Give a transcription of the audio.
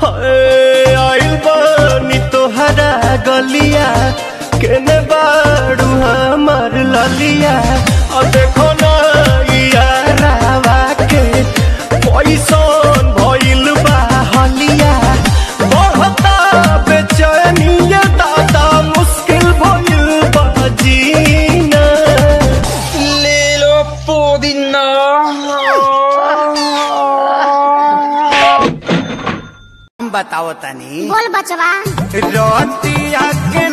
आइल बानी तोहरा गलिया केने बाड़ू हमार ललिया और देखो ना यारावा के पैसन भइल बा हलिया बढ़ता बेचैनिया दादा मुश्किल भइल बा जीना ले लो पुदीना बताओ तनी बोल बचवा रोटिया के